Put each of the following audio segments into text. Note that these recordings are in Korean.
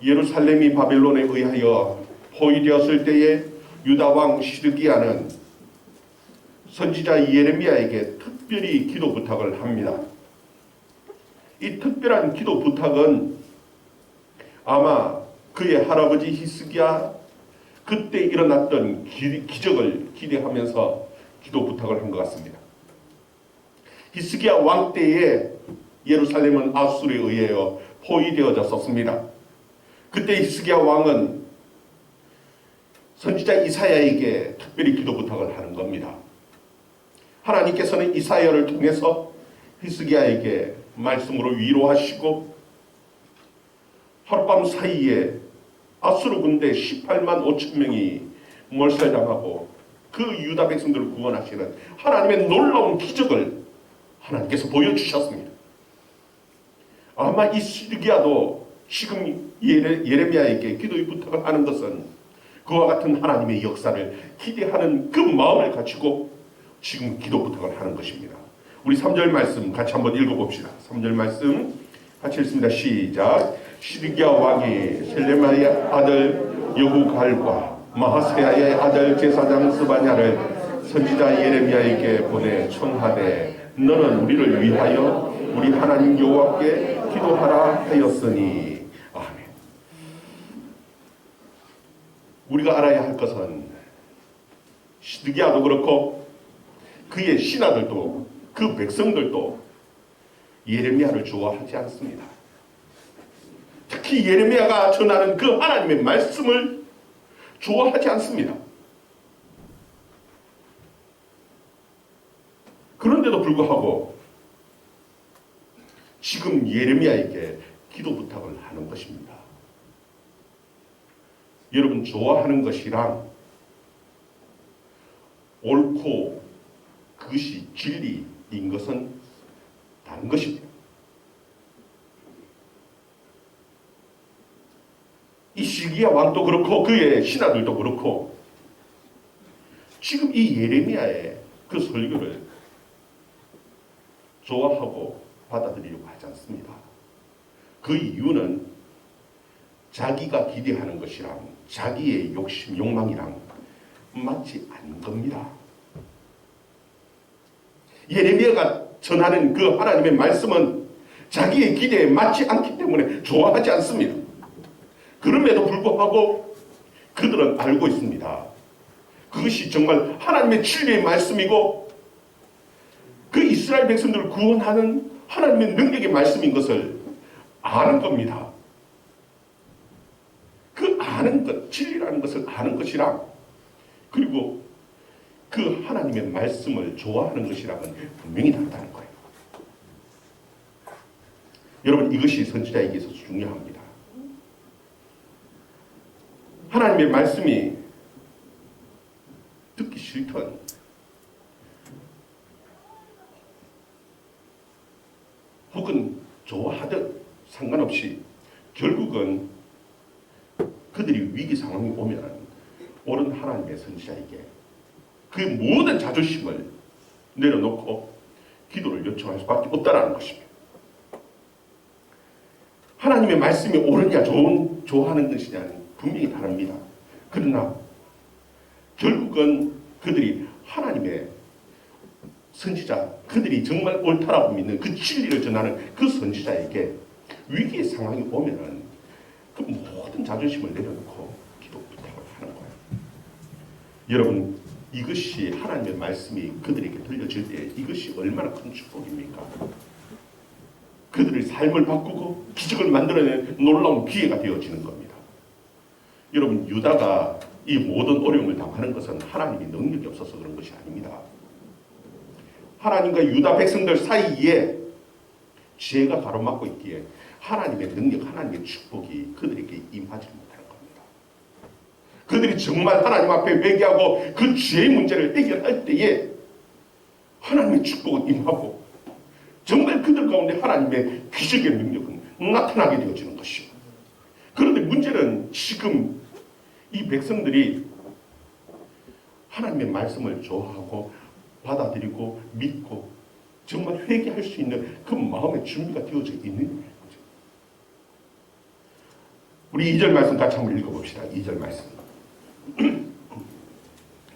예루살렘이 바벨론에 의하여 포위되었을 때에 유다 왕 시드기야는 선지자 예레미야에게 특별히 기도 부탁을 합니다. 이 특별한 기도 부탁은 아마 그의 할아버지 히스기야 그때 일어났던 기적을 기대하면서 기도 부탁을 한 것 같습니다. 히스기야 왕 때에 예루살렘은 아수르에 의하여 포위되어졌었습니다. 그때 히스기야 왕은 선지자 이사야에게 특별히 기도 부탁을 하는 겁니다. 하나님께서는 이사야를 통해서 히스기야에게 말씀으로 위로하시고 하룻밤 사이에 아수르 군대 18만 5천 명이 몰살당하고 그 유다 백성들을 구원하시는 하나님의 놀라운 기적을 하나님께서 보여주셨습니다. 아마 이 시드기야도 지금 예레미야에게 기도의 부탁을 하는 것은 그와 같은 하나님의 역사를 기대하는 그 마음을 가지고 지금 기도 부탁을 하는 것입니다. 우리 3절 말씀 같이 한번 읽어봅시다. 3절 말씀 같이 읽습니다. 시작. 시드기야 왕이 셀레마의 아들 여후갈과 마하세야의 아들 제사장 스바냐를 선지자 예레미야에게 보내 청하되 너는 우리를 위하여 우리 하나님 여호와께 기도하라 하였으니. 아멘. 우리가 알아야 할 것은 시드기야도 그렇고 그의 신하들도 그 백성들도 예레미야를 좋아하지 않습니다. 특히 예레미야가 전하는 그 하나님의 말씀을 좋아하지 않습니다. 그런데도 불구하고 지금 예레미야에게 기도 부탁을 하는 것입니다. 여러분, 좋아하는 것이랑 옳고 그것이 진리인 것은 다른 것입니다. 이 시기야 왕도 그렇고 그의 신하들도 그렇고 지금 이 예레미야의 그 설교를 좋아하고 받아들이려고 하지 않습니다. 그 이유는 자기가 기대하는 것이랑 자기의 욕심, 욕망이랑 맞지 않는 겁니다. 예레미야가 전하는 그 하나님의 말씀은 자기의 기대에 맞지 않기 때문에 좋아하지 않습니다. 그럼에도 불구하고 그들은 알고 있습니다. 그것이 정말 하나님의 진리의 말씀이고 그 이스라엘 백성들을 구원하는 하나님의 능력의 말씀인 것을 아는 겁니다. 그 아는 것, 진리라는 것을 아는 것이랑 그리고 그 하나님의 말씀을 좋아하는 것이랑은 분명히 다르다는 거예요. 여러분, 이것이 선지자에게 있어서 중요합니다. 하나님의 말씀이 듣기 싫던 혹은 좋아하든 상관없이 결국은 그들이 위기 상황이 오면 옳은 하나님의 선지자에게 그 모든 자존심을 내려놓고 기도를 요청할 수밖에 없다는 것입니다. 하나님의 말씀이 옳으냐 좋아하는 것이냐는 분명히 다릅니다. 그러나 결국은 그들이 하나님의 선지자, 그들이 정말 옳다라고 믿는 그 진리를 전하는 그 선지자에게 위기의 상황이 오면은 그 모든 자존심을 내려놓고 기도 부탁을 하는 거예요. 여러분, 이것이 하나님의 말씀이 그들에게 들려질 때 이것이 얼마나 큰 축복입니까? 그들의 삶을 바꾸고 기적을 만들어내는 놀라운 기회가 되어지는 겁니다. 여러분, 유다가 이 모든 어려움을 당하는 것은 하나님이 능력이 없어서 그런 것이 아닙니다. 하나님과 유다 백성들 사이에 죄가 가로막고 있기에 하나님의 능력, 하나님의 축복이 그들에게 임하지 못하는 겁니다. 그들이 정말 하나님 앞에 회개하고 그 죄의 문제를 해결할 때에 하나님의 축복은 임하고 정말 그들 가운데 하나님의 기적의 능력은 나타나게 되어지는 것이고, 그런데 문제는 지금 이 백성들이 하나님의 말씀을 좋아하고 받아들이고 믿고 정말 회개할 수 있는 그 마음의 준비가 되어져 있는 거죠. 우리 2절 말씀 같이 한번 읽어봅시다. 2절 말씀.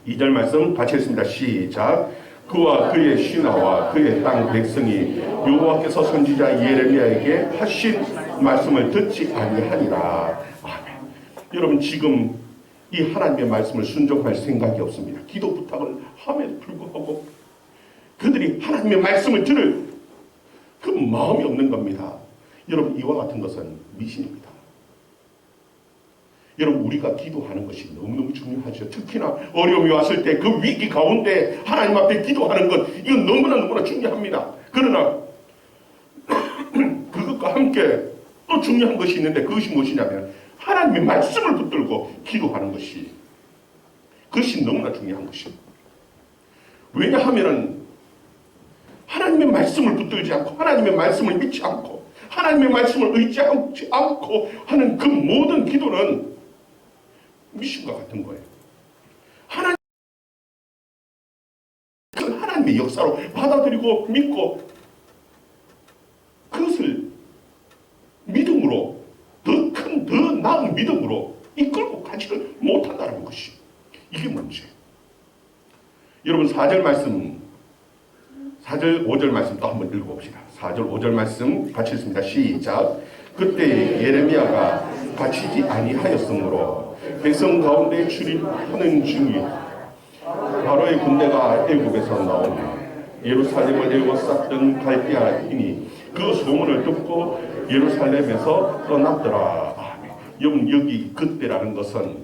2절 말씀 같이 읽습니다. 시작. 그와 그의 신하와 그의 땅 백성이 여호와께서 선지자 예레미야에게 하신 말씀을 듣지 아니하니라. 아멘. 여러분 지금 이 하나님의 말씀을 순종할 생각이 없습니다. 기도 부탁을 함에도 불구하고 그들이 하나님의 말씀을 들을 그 마음이 없는 겁니다. 여러분 이와 같은 것은 미신입니다. 여러분 우리가 기도하는 것이 너무너무 중요하죠. 특히나 어려움이 왔을 때 그 위기 가운데 하나님 앞에 기도하는 것 이건 너무나 중요합니다. 그러나 그것과 함께 또 중요한 것이 있는데 그것이 무엇이냐면 하나님의 말씀을 붙들고 기도하는 것이 그것이 너무나 중요한 것입니다. 왜냐하면 하나님의 말씀을 붙들지 않고 하나님의 말씀을 믿지 않고 하나님의 말씀을 의지하지 않고 하는 그 모든 기도는 미신과 같은 거예요. 하나님의 역사로 받아들이고 믿고 그것을 믿음으로 더 큰, 더 나은 믿음으로 이끌고 가지를 못한다는 것이 이게 문제예요. 여러분 4절 말씀 4절 5절 말씀 또 한번 읽어봅시다. 4절 5절 말씀 같이 읽습니다. 시작. 그때 예레미야가 갇히지 아니하였으므로 백성 가운데 출입하는 중이 바로의 군대가 애굽에서 나오며 예루살렘을 에워쌌던 갈대아인이 그 소문을 듣고 예루살렘에서 떠났더라. 아멘. 여기 그때라는 것은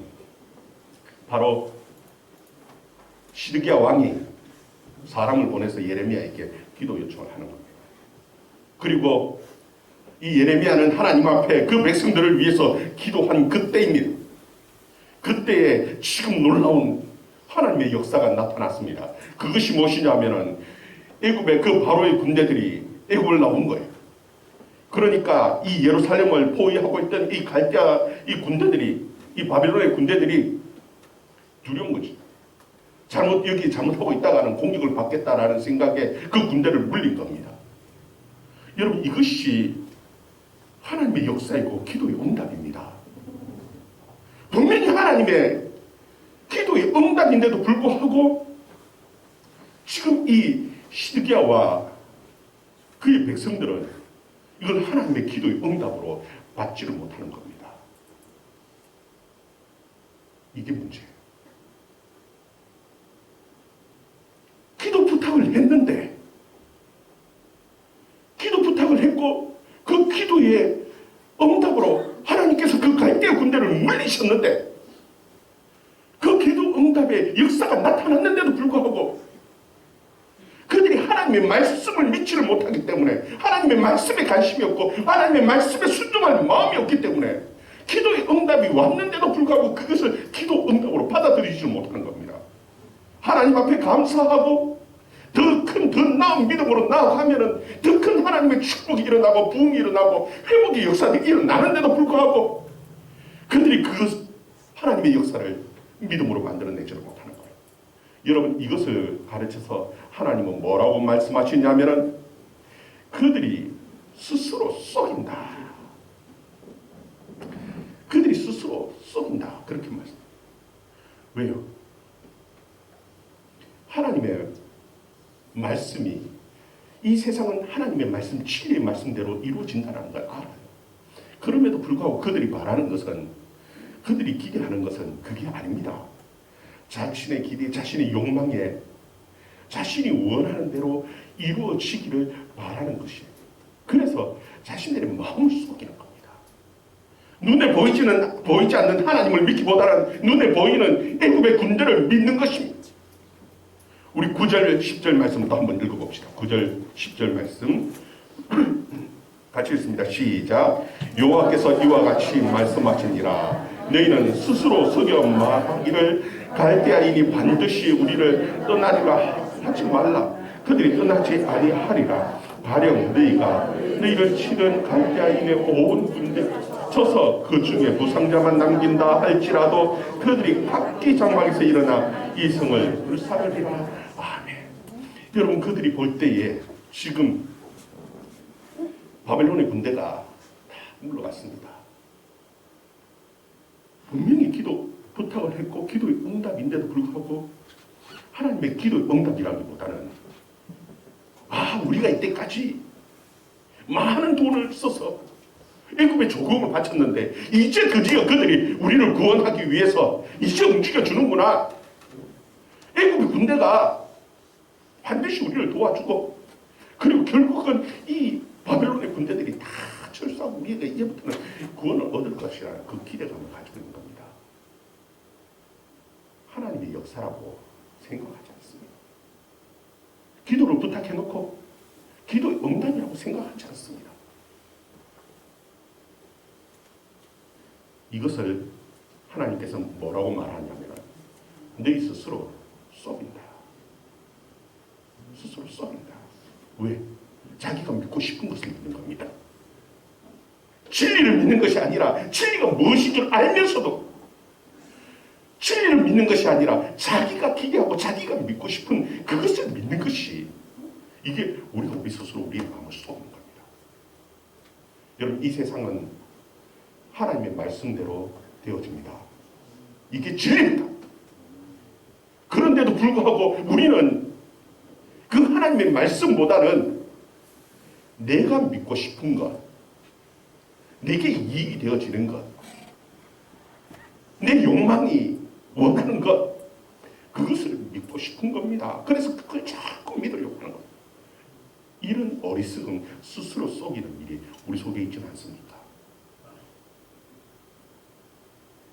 바로 시드기야 왕이 사람을 보내서 예레미야에게 기도 요청을 하는 겁니다. 그리고 이 예레미야는 하나님 앞에 그 백성들을 위해서 기도한 그때입니다. 그때에 지금 놀라운 하나님의 역사가 나타났습니다. 그것이 무엇이냐면은 애굽의 그 바로의 군대들이 애굽을 나온 거예요. 그러니까 이 예루살렘을 포위하고 있던 이 갈대아 이 군대들이 이 바빌론의 군대들이 두려운 거지. 여기 잘못하고 있다가는 공격을 받겠다라는 생각에 그 군대를 물린 겁니다. 여러분 이것이 하나님의 역사이고 기도의 응답입니다. 분명히 하나님의 기도의 응답인데도 불구하고 지금 이 시드기야와 그의 백성들은 이걸 하나님의 기도의 응답으로 받지를 못하는 겁니다. 이게 문제예요. 기도 부탁을 했는데 기도 부탁을 했고 그 기도의 응답으로 하나님께서 그 갈대아 군대를 물리셨는데 그 기도 응답의 역사가 나타났는데도 불구하고 그들이 하나님의 말씀을 믿지를 못하기 때문에 하나님의 말씀에 관심이 없고 하나님의 말씀에 순종할 마음이 없기 때문에 기도의 응답이 왔는데도 불구하고 그것을 기도 응답으로 받아들이지 못하는 겁니다. 하나님 앞에 감사하고 더 큰, 더 나은 믿음으로 나아가면은 더 큰 하나님의 축복이 일어나고 부흥이 일어나고 회복의 역사들이 일어나는데도 불구하고 그들이 그 하나님의 역사를 믿음으로 만들어내지를 못하는 거예요. 여러분 이것을 가르쳐서 하나님은 뭐라고 말씀하시냐면은 그들이 스스로 썩인다. 그들이 스스로 썩인다. 그렇게 말씀합니다. 왜요? 하나님의 말씀이 이 세상은 하나님의 말씀, 진리의 말씀대로 이루어진다는 걸 알아요. 그럼에도 불구하고 그들이 바라는 것은 그들이 기대하는 것은 그게 아닙니다. 자신의 기대, 자신의 욕망에 자신이 원하는 대로 이루어지기를 바라는 것이에요. 그래서 자신들의 마음을 속이는 겁니다. 눈에 보이지 않는 하나님을 믿기보다는 눈에 보이는 애굽의 군대를 믿는 것입니다. 우리 9절 10절 말씀부터 한번 읽어봅시다. 9절 10절 말씀 같이 읽습니다. 시작. 여호와께서 이와 같이 말씀하시니라. 너희는 스스로 속여 말하기를 갈대아인이 반드시 우리를 떠나리라 하지 말라. 그들이 떠나지 아니하리라. 가령 너희를 치는 갈대아인의 온 군대 쳐서 그 중에 부상자만 남긴다 할지라도 그들이 각기 장막에서 일어나 이 성을 불사르리라. 아멘. 여러분 그들이 볼 때에 지금 바벨론의 군대가 다 물러갔습니다. 기도 부탁을 했고 기도의 응답인데도 불구하고 하나님의 기도의 응답이라기보다는 우리가 이때까지 많은 돈을 써서 애굽에 조공을 바쳤는데 이제 드디어 그들이 우리를 구원하기 위해서 이제 움직여주는구나. 애굽의 군대가 반드시 우리를 도와주고 그리고 결국은 이 바벨론의 군대들이 다 철수하고 우리가 이제부터는 구원을 얻을 것이라는 그 기대감을 가지고 있는 겁니다. 하나님의 역사라고 생각하지 않습니다. 기도를 부탁해놓고 기도의 응답이라고 생각하지 않습니다. 이것을 하나님께서 뭐라고 말하냐면 너희 스스로 썩인다. 스스로 썩인다. 왜? 자기가 믿고 싶은 것을 믿는 겁니다. 진리를 믿는 것이 아니라 진리가 무엇인 줄 알면서도 진리를 믿는 것이 아니라 자기가 기대하고 자기가 믿고 싶은 그것을 믿는 것이 이게 우리가 우리 스스로 우리의 마음을 쏘는 겁니다. 여러분 이 세상은 하나님의 말씀대로 되어집니다. 이게 진리입니다. 그런데도 불구하고 우리는 그 하나님의 말씀보다는 내가 믿고 싶은 것, 내게 이익이 되어지는 것, 내 욕망이 원하는 것, 그것을 믿고 싶은 겁니다. 그래서 그걸 자꾸 믿으려고 하는 겁니다. 이런 어리석은 스스로 속이는 일이 우리 속에 있지는 않습니까?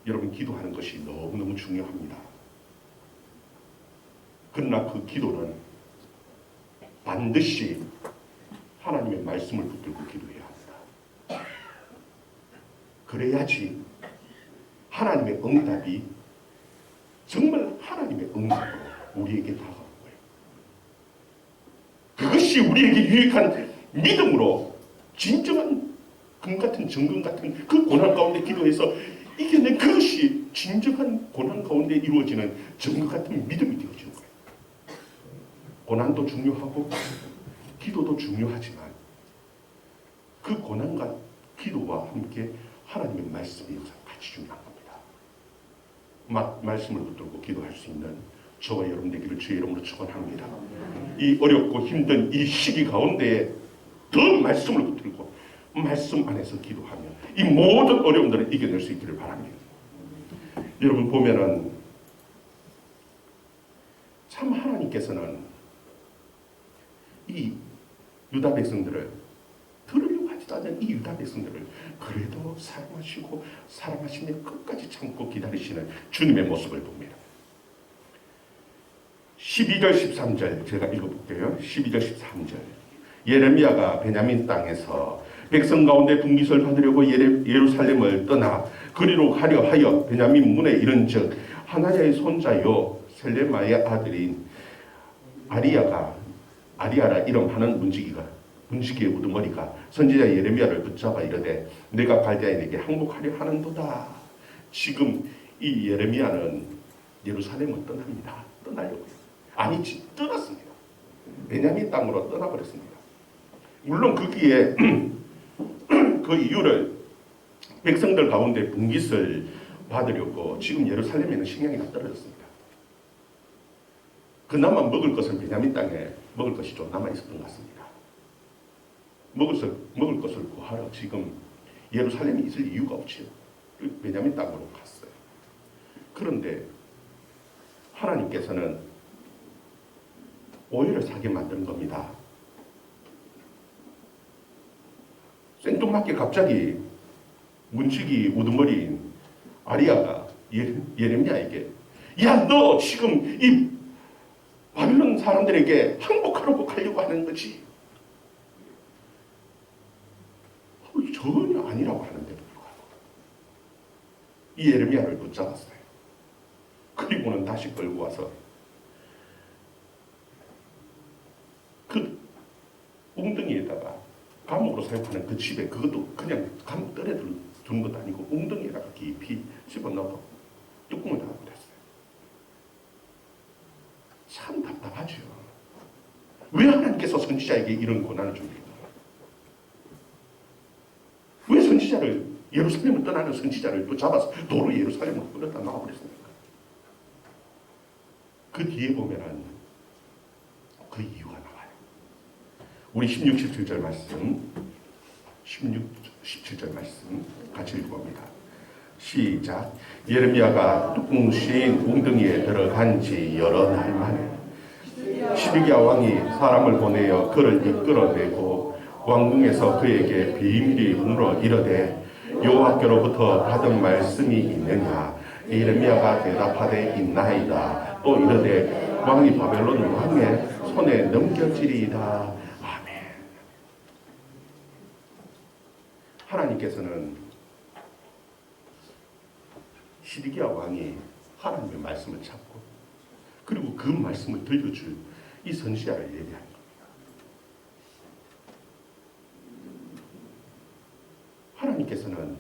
여러분 기도하는 것이 너무너무 중요합니다. 그러나 그 기도는 반드시 하나님의 말씀을 붙들고 기도해야 합니다. 그래야지 하나님의 응답이 정말 하나님의 응답으로 우리에게 다가오는 거예요. 그것이 우리에게 유익한 믿음으로 진정한 금 같은 정금 같은 그 고난 가운데 기도해서 이겨낸 그것이 진정한 고난 가운데 이루어지는 정금 같은 믿음이 되어지는 거예요. 고난도 중요하고 기도도 중요하지만 그 고난과 기도와 함께 하나님의 말씀의 역사가 같이 중요한 겁니다. 말씀을 붙들고 기도할 수 있는 저와 여러분 되기를 주의 이름으로 축원합니다. 이 어렵고 힘든 이 시기 가운데 더 말씀을 붙들고 말씀 안에서 기도하며 이 모든 어려움들을 이겨낼 수 있기를 바랍니다. 여러분 보면은 참 하나님께서는 이 유다 백성들을 들으려고 하지도 않는 이 유다 백성들을 그래도 사랑하시고 사랑하시며 끝까지 참고 기다리시는 주님의 모습을 봅니다. 12절 13절 제가 읽어볼게요. 12절 13절 예레미야가 베냐민 땅에서 백성 가운데 분깃을 받으려고 예루살렘을 떠나 그리로 가려 하여 베냐민 문에 이른즉 하나냐의 손자요 셀레마의 아들인 아리아라 이름하는 문지기의 우두머리가 선지자 예레미야를 붙잡아 이르되 내가 갈대아인에게 항복하려 하는도다. 지금 이 예레미야는 예루살렘을 떠납니다. 떠나려고요. 아니지, 떠났습니다. 베냐민 땅으로 떠나버렸습니다. 물론 거기에 그 이유를 백성들 가운데 분깃을 받으려고 지금 예루살렘에는 식량이 다 떨어졌습니다. 그나마 먹을 것은 베냐민 땅에 먹을 것이 좀 남아있었던 것 같습니다. 먹을 것을 구하러 지금 예루살렘에 있을 이유가 없지요. 베냐민 땅으로 갔어요. 그런데 하나님께서는 오해를 사게 만드는 겁니다. 생뚱맞게 갑자기 문지기 우두머리인 아리아가 예레미야에게 야, 너 지금 이 바빌론 사람들에게 항복하려고 가려고 하는 거지? 전혀 아니라고 하는데도 불구하고 이 예레미야를 붙잡았어요. 그리고는 다시 끌고 와서 그 웅덩이에다가 감옥으로 사용하는 그 집에 그것도 그냥 감옥 뜰에 두는 것도 아니고 웅덩이에다가 깊이 집어넣어 뚜껑을 닫아버렸어요. 참 답답하죠. 왜 하나님께서 선지자에게 이런 고난을 줍니까? 왜 선지자를 예루살렘을 떠나는 선지자를 또 잡아서 도로 예루살렘으로 끌어다 놔버렸습니다. 그 뒤에 보면은 그 이유가 나와요. 우리 16, 17절 말씀, 16, 17절 말씀 같이 읽어봅니다. 시작. 예레미야가 뚜껑신 웅덩이에 들어간 지 여러 날 만에 시드기야 왕이 사람을 보내어 그를 이끌어내고 왕궁에서 그에게 비밀이 물어 이르되 여호와께로부터 받은 말씀이 있느냐? 예레미야가 대답하되 있나이다. 또 이르되 왕이 바벨론 왕의 손에 넘겨지리이다. 아멘. 하나님께서는 시드기야 왕이 하나님의 말씀을 찾고 그리고 그 말씀을 들려줄 이 선지자를 예비한 겁니다. 하나님께서는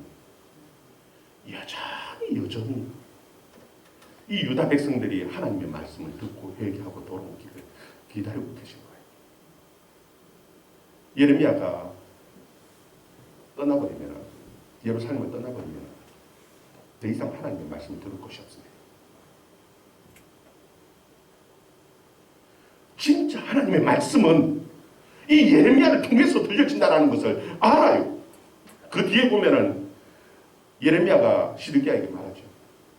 여전히 이 유다 백성들이 하나님의 말씀을 듣고 회개하고 돌아오기를 기다리고 계신 거예요. 예레미야가 떠나버리면, 예루살렘을 떠나버리면 더 이상 하나님의 말씀을 들을 것이 없습니다. 진짜 하나님의 말씀은 이 예레미야를 통해서 들려진다는 것을 알아요. 그 뒤에 보면은 예레미야가 시드기야에게 말하죠.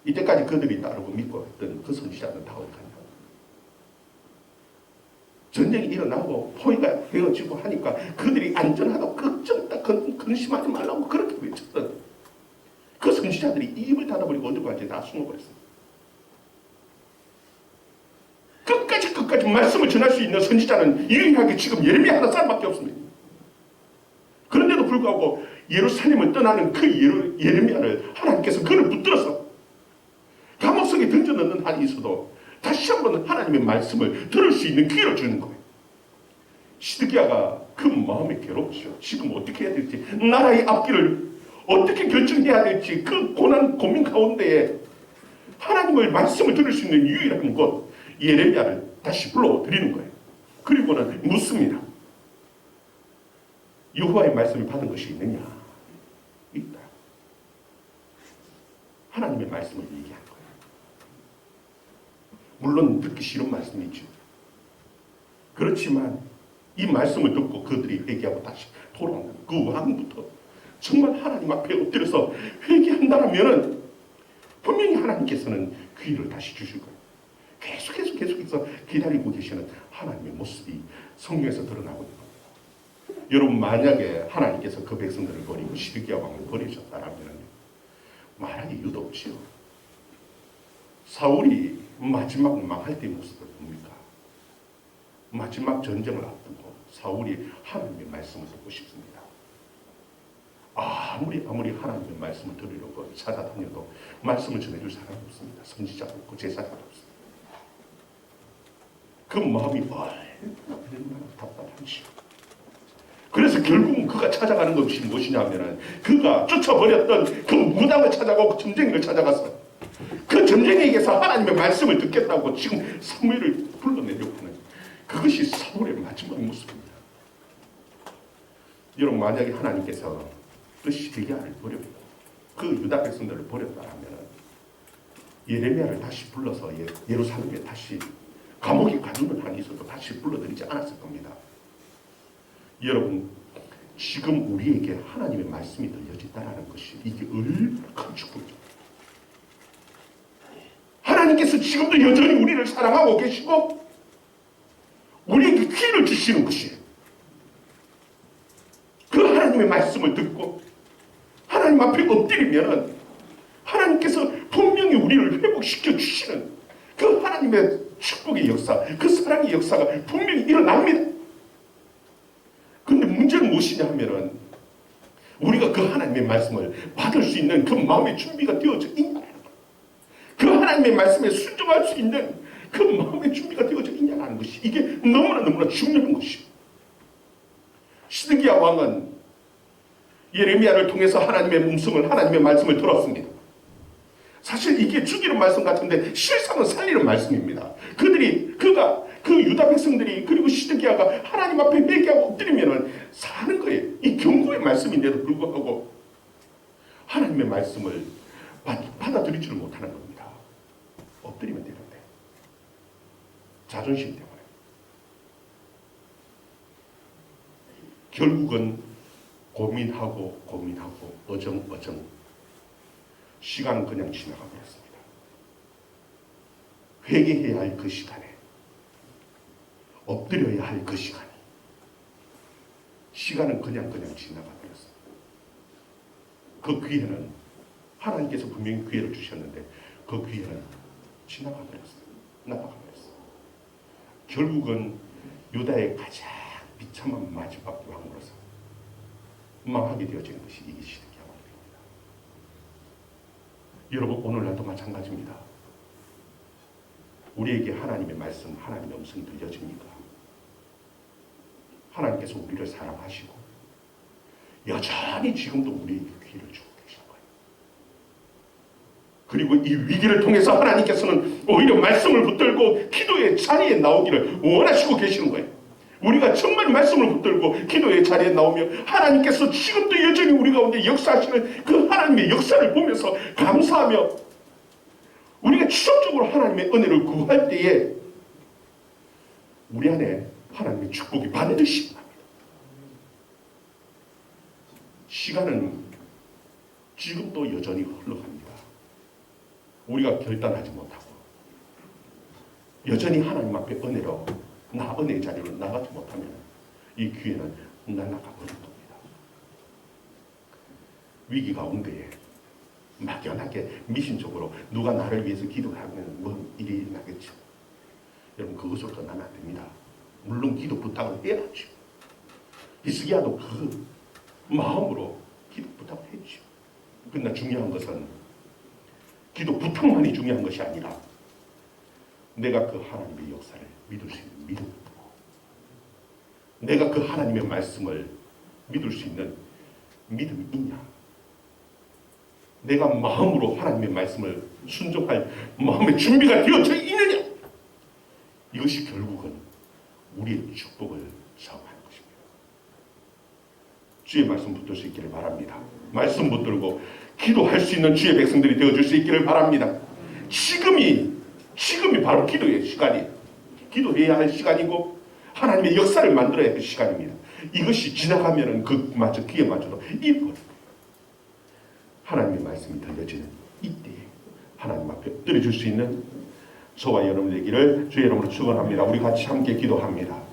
이때까지 그들이 따르고 믿고 했던 그 선지자는 다 어디 갔냐. 전쟁이 일어나고 포위가 되어지고 하니까 그들이 안전하다고 근심하지 말라고 그렇게 외쳤던 그 선지자들이 입을 닫아버리고 어디 갔지? 다 숨어버렸습니다. 끝까지 말씀을 전할 수 있는 선지자는 유일하게 지금 예레미야 하나 사람밖에 없습니다. 그런데도 불구하고 예루살렘을 떠나는 그 예레미야를 하나님께서 그를 붙들어서 감옥 속에 던져넣는 한이 있어도 다시 한번 하나님의 말씀을 들을 수 있는 기회를 주는 거예요. 시드기야가 그 마음이 괴롭죠. 지금 어떻게 해야 될지, 나라의 앞길을 어떻게 결정해야 될지 그 고민 가운데에 하나님의 말씀을 들을 수 있는 유일한 곳 예레미야를 다시 불러드리는 거예요. 그리고는 묻습니다. 여호와의 말씀을 받은 것이 있느냐? 있다. 하나님의 말씀을 얘기한 거예요. 물론 듣기 싫은 말씀이죠. 그렇지만 이 말씀을 듣고 그들이 회개하고 다시 돌아오는 그 왕부터 정말 하나님 앞에 엎드려서 회개한다면 분명히 하나님께서는 기회를 다시 주실 거예요. 계속해서 기다리고 계시는 하나님의 모습이 성경에서 드러나고 있는 겁니다. 여러분, 만약에 하나님께서 그 백성들을 버리고 시드기야 왕을 버리셨다면 말할 이유도 없지요. 사울이 마지막 망할 때의 모습을 봅니까? 마지막 전쟁을 앞두고 사울이 하나님의 말씀을 듣고 싶습니다. 아무리 하나님의 말씀을 들으려고 찾아다녀도 말씀을 전해줄 사람이 없습니다. 선지자도 없고 제사장도 없습니다. 그 마음이 얼마나 답답한지. 그래서 결국은 그가 찾아가는 것이 무엇이냐면 그가 쫓아버렸던 그 무당을 찾아가고 점쟁이를 찾아가서 그 점쟁이에게서 하나님의 말씀을 듣겠다고 지금 사무엘을 불러내려고 하는 그것이 사울의 마지막 모습입니다. 여러분, 만약에 하나님께서 그 시드기야를 버렸고 그 유다 백성들을 버렸다면 예레미야를 다시 불러서 예루살렘에 다시 감옥에 가두는 한이 있어도 다시 불러들이지 않았을 겁니다. 여러분, 지금 우리에게 하나님의 말씀이 들려진다는 것이 이게 얼마나 큰 축복이죠. 하나님께서 지금도 여전히 우리를 사랑하고 계시고 우리에게 기회를 주시는 것이에요. 그 하나님의 말씀을 듣고 하나님 앞에 엎드리면 하나님께서 분명히 우리를 회복시켜 주시는 그 하나님의 축복의 역사, 그 사랑의 역사가 분명히 일어납니다. 그런데 문제는 무엇이냐 하면은 우리가 그 하나님의 말씀을 받을 수 있는 그 마음의 준비가 되어져 있냐는 거예요. 그 하나님의 말씀에 순종할 수 있는 그 마음의 준비가 되어져 있냐는 것이 이게 너무나 중요한 것이에요. 시드기야 왕은 예레미야를 통해서 하나님의 음성을, 하나님의 말씀을 들었습니다. 사실 이게 죽이는 말씀 같은데 실상은 살리는 말씀입니다. 그 유다 백성들이 그리고 시드기야가 하나님 앞에 회개하고 엎드리면 사는 거예요. 이 경고의 말씀인데도 불구하고 하나님의 말씀을 받아들이지를 못하는 겁니다. 엎드리면 되는데 자존심 때문에 결국은 고민하고 어정어정 시간은 그냥 지나가 버렸습니다. 회개해야 할 그 시간에 엎드려야 할 그 시간은 그냥 지나가 버렸습니다. 그 기회는 하나님께서 분명히 기회를 주셨는데 그 기회는 지나가 버렸어요. 나가가 버렸어요. 결국은 유다의 가장 비참한 마지막 왕으로서 망하게 되어진 것이 이 시대의 왕입니다. 여러분 오늘날도 마찬가지입니다. 우리에게 하나님의 말씀, 하나님의 음성이 들려집니까? 하나님께서 우리를 사랑하시고 여전히 지금도 우리에게 기회를 주고 계신 거예요. 그리고 이 위기를 통해서 하나님께서는 오히려 말씀을 붙들고 기도의 자리에 나오기를 원하시고 계시는 거예요. 우리가 정말 말씀을 붙들고 기도의 자리에 나오면 하나님께서 지금도 여전히 우리 가운데 역사하시는 그 하나님의 역사를 보면서 감사하며 우리가 추적적으로 하나님의 은혜를 구할 때에 우리 안에 하나님의 축복이 반드시 임합니다. 시간은 지금도 여전히 흘러갑니다. 우리가 결단하지 못하고 여전히 하나님 앞에 은혜로 은혜의 자리로 나가지 못하면 이 기회는 날아가 버릴 겁니다. 위기 가운데에 막연하게 미신적으로 누가 나를 위해서 기도하면 뭐 일이 일어나겠죠. 여러분 그것으로 떠나면 안 됩니다. 물론 기도 부탁을 해야죠. 히스기야도 그 마음으로 기도 부탁을 했죠. 그러나 중요한 것은 기도 부탁만이 중요한 것이 아니라 내가 그 하나님의 역사를 믿을 수 있는 믿음, 내가 그 하나님의 말씀을 믿을 수 있는 믿음이 있냐, 내가 마음으로 하나님의 말씀을 순종할 마음의 준비가 되어져 있느냐, 이것이 결국은 우리의 축복을 사용하는 것입니다. 주의 말씀 붙들 수 있기를 바랍니다. 말씀 붙들고 기도할 수 있는 주의 백성들이 되어줄 수 있기를 바랍니다. 지금이 바로 기도의 시간이, 기도해야 할 시간이고 하나님의 역사를 만들어야 할 시간입니다. 이것이 지나가면은 그마저 기회마저도 잃어버립니다. 하나님의 말씀이 들려지는 이때에 하나님 앞에 엎드려줄 수 있는 저와 여러분 되기를 주의 이름으로 축원합니다. 우리 같이 함께 기도합니다.